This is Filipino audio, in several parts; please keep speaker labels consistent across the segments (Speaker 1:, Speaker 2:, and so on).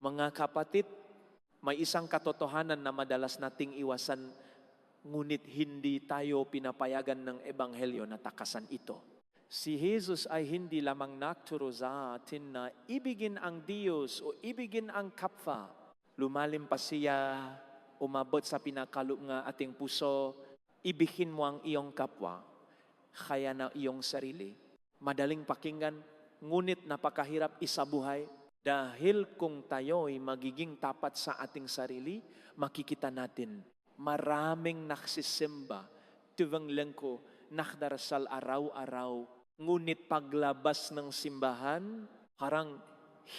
Speaker 1: Mga kapatid, may isang katotohanan na madalas nating iwasan, ngunit hindi tayo pinapayagan ng Ebanghelyo na takasan ito. Si Jesus ay hindi lamang nagturo sa atin na ibigin ang Diyos o ibigin ang kapwa. Lumalim pa siya, umabot sa pinakaloob ng ating puso, ibigin mo ang iyong kapwa, kaya na iyong sarili. Madaling pakinggan, ngunit napakahirap isabuhay. Dahil kung tayo'y magiging tapat sa ating sarili, makikita natin maraming naksisimba, tuwang lengko, nakdarasal araw-araw. Ngunit paglabas ng simbahan, parang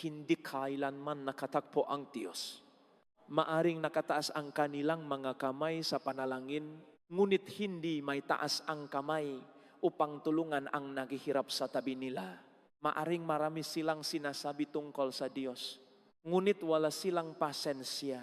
Speaker 1: hindi kailanman nakatagpo ang Diyos. Maaring nakataas ang kanilang mga kamay sa panalangin, ngunit hindi may taas ang kamay upang tulungan ang naghihirap sa tabi nila. Maaring marami silang sinasabi tungkol sa Diyos, ngunit wala silang pasensya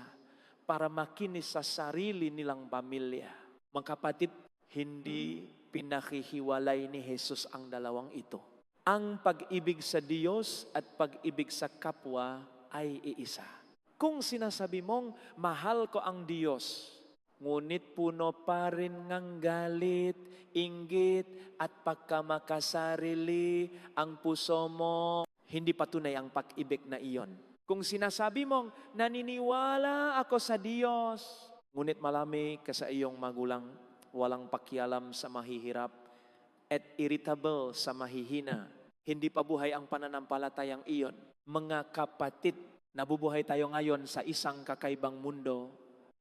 Speaker 1: para makinis sa sarili nilang pamilya. Mga kapatid, hindi pinakihiwalay ni Jesus ang dalawang ito. Ang pag-ibig sa Diyos at pag-ibig sa kapwa ay iisa. Kung sinasabi mong, mahal ko ang Diyos, ngunit puno pa rin ngang galit, inggit, at pagkamakasarili ang puso mo, hindi patunay ang pag-ibig na iyon. Kung sinasabi mong, naniniwala ako sa Diyos, ngunit malami ka sa iyong magulang, walang pakialam sa mahihirap, at irritable sa mahihina, hindi pa buhay ang pananampalatayang iyon. Mga kapatid, nabubuhay tayo ngayon sa isang kakaibang mundo,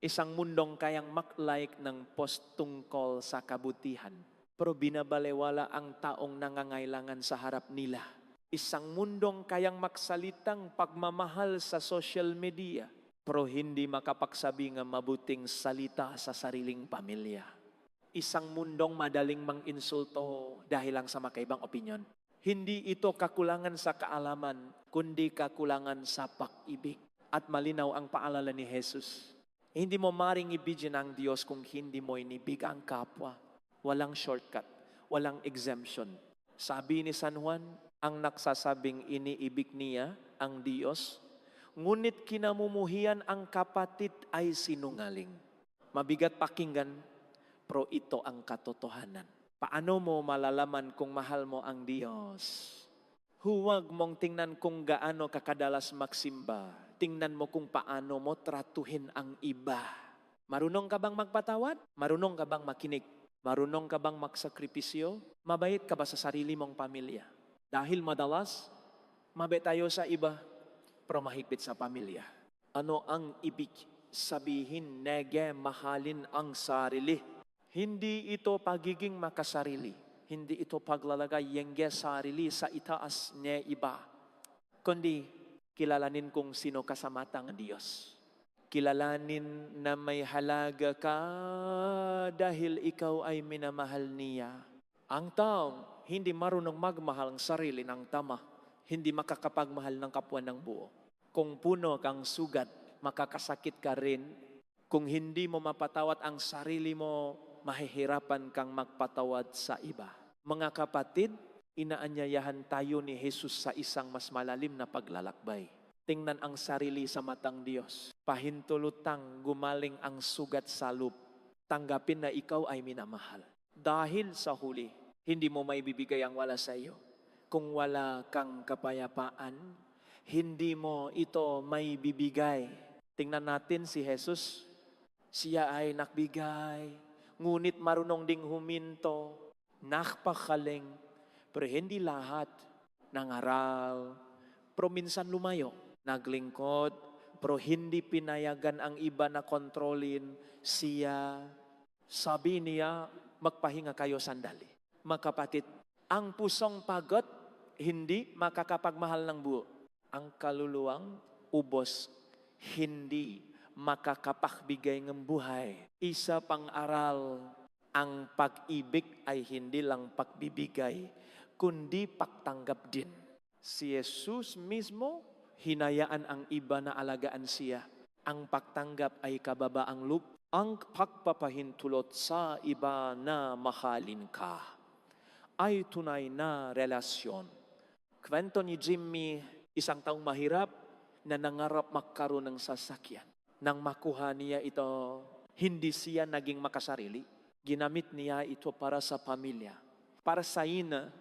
Speaker 1: isang mundong kayang maklike ng post tungkol sa kabutihan, pero binabalewala ang taong nangangailangan sa harap nila. Isang mundong kayang maksalitang pagmamahal sa social media, pero hindi makapagsabi ng mabuting salita sa sariling pamilya. Isang mundong madaling mang-insulto dahil lang sa makaibang opinyon. Hindi ito kakulangan sa kaalaman, kundi kakulangan sa pag-ibig. At malinaw ang paalala ni Jesus. Hindi mo maring ibigin ang Diyos kung hindi mo inibig ang kapwa. Walang shortcut, walang exemption. Sabi ni San Juan, ang nagsasabing iniibig niya ang Diyos, ngunit kinamumuhian ang kapatid ay sinungaling. Mabigat pakinggan, pero ito ang katotohanan. Paano mo malalaman kung mahal mo ang Diyos? Huwag mong tingnan kung gaano kakadalas magsimba. Tingnan mo kung paano mo tratuhin ang iba. Marunong ka bang magpatawad? Marunong ka bang makinig? Marunong ka bang magsakripisyo? Mabait ka ba sa sarili mong pamilya? Dahil madalas, mabait tayo sa iba, pero mahigpit sa pamilya. Ano ang ibig sabihin nege mahalin ang sarili? Hindi ito pagiging makasarili. Hindi ito paglalagay yengge sarili sa itaas niya iba. Kundi, kilalanin kung sino ka sa matang Diyos. Kilalanin na may halaga ka dahil ikaw ay minamahal niya. Ang taong hindi marunong magmahal ng sarili ng tama, hindi makakapagmahal ng kapwa ng buo. Kung puno kang sugat, makakasakit ka rin. Kung hindi mo mapatawad ang sarili mo, mahihirapan kang magpatawad sa iba. Mga kapatid, inaanyayahan tayo ni Jesus sa isang mas malalim na paglalakbay. Tingnan ang sarili sa matang Diyos. Pahintulutang gumaling ang sugat sa loob. Tanggapin na ikaw ay minamahal. Dahil sa huli, hindi mo maibibigay ang wala sa iyo. Kung wala kang kapayapaan, hindi mo ito maibibigay. Tingnan natin si Jesus. Siya ay nakbigay, ngunit marunong ding huminto, nakpakaling, pero hindi lahat nangaral, pero minsan lumayo. Naglingkod, pero hindi pinayagan ang iba na kontrolin siya. Sabi niya, magpahinga kayo sandali. Mga kapatid, ang pusong pagod, hindi makakapagmahal ng buo. Ang kaluluwang ubos, hindi makakapagbigay ng buhay. Isa pang aral, ang pag-ibig ay hindi lang pagbibigay, kundi pagtanggap din. Si Jesus mismo, hinayaan ang iba na alagaan siya. Ang pagtanggap ay kababaang loob. Ang pagpapahintulot sa iba na mahalin ka ay tunay na relasyon. Kwento ni Jimmy, isang taong mahirap, na nangarap magkaroon ng sasakyan. Nang makuha niya ito, hindi siya naging makasarili. Ginamit niya ito para sa pamilya, para sa ina,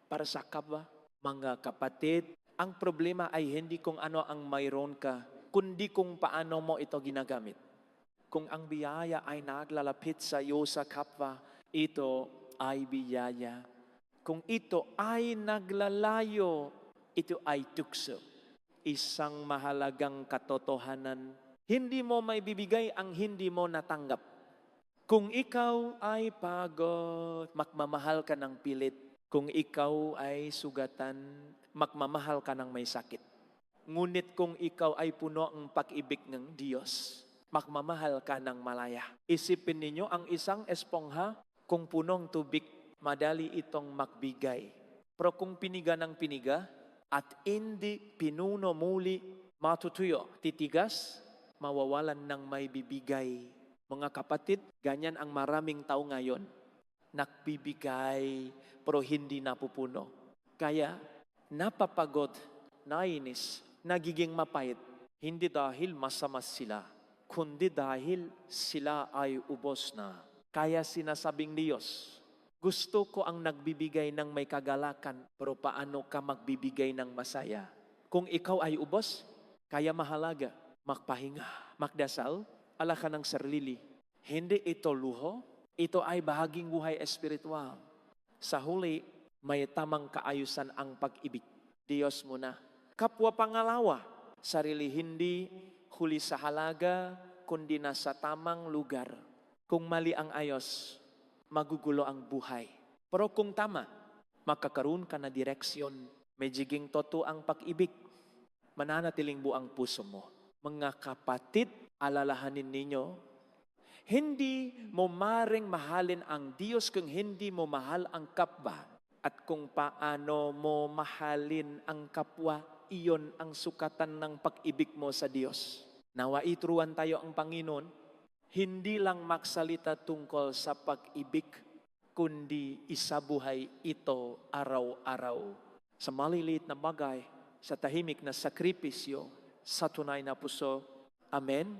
Speaker 1: para sa kapwa, mga kapatid. Ang problema ay hindi kung ano ang mayroon ka, kundi kung paano mo ito ginagamit. Kung ang biyaya ay naglalapit sa iyo sa kapwa, ito ay biyaya. Kung ito ay naglalayo, ito ay tukso. Isang mahalagang katotohanan. Hindi mo may bibigay ang hindi mo natanggap. Kung ikaw ay pagod, magmamahal ka ng pilit. Kung ikaw ay sugatan, magmamahal ka ng may sakit. Ngunit kung ikaw ay puno ng pag-ibig ng Diyos, magmamahal ka ng malaya. Isipin ninyo, ang isang espongha, kung punong tubig, madali itong magbigay. Pero kung piniga ng piniga, at hindi pinuno muli, matutuyo, titigas, mawawalan ng may bibigay. Mga kapatid, ganyan ang maraming tao ngayon. Nagbibigay, pero hindi napupuno. Kaya, napapagod, nainis, nagiging mapait. Hindi dahil masama sila, kundi dahil sila ay ubos na. Kaya sinasabing Diyos, gusto ko ang nagbibigay ng may kagalakan, pero paano ka magbibigay ng masaya? Kung ikaw ay ubos, kaya mahalaga, magpahinga, magdasal, ala ka ng sarili. Hindi ito luho, ito ay bahaging buhay espiritual. Sa huli, may tamang kaayusan ang pag-ibig. Diyos muna. Kapwa pangalawa, sarili hindi huli sa halaga, kundi nasa tamang lugar. Kung mali ang ayos, magugulo ang buhay. Pero kung tama, makakaroon ka na direksyon. May jiging totoo ang pag-ibig. Mananatiling buang puso mo. Mga kapatid, alalahanin ninyo, hindi mo maring mahalin ang Diyos kung hindi mo mahal ang kapwa. At kung paano mo mahalin ang kapwa, iyon ang sukatan ng pag-ibig mo sa Diyos. Nawa ituruan tayo ang Panginoon, hindi lang magsalita tungkol sa pag-ibig, kundi isabuhay ito araw-araw. Sa maliliit na bagay, sa tahimik na sakripisyo, sa tunay na puso. Amen.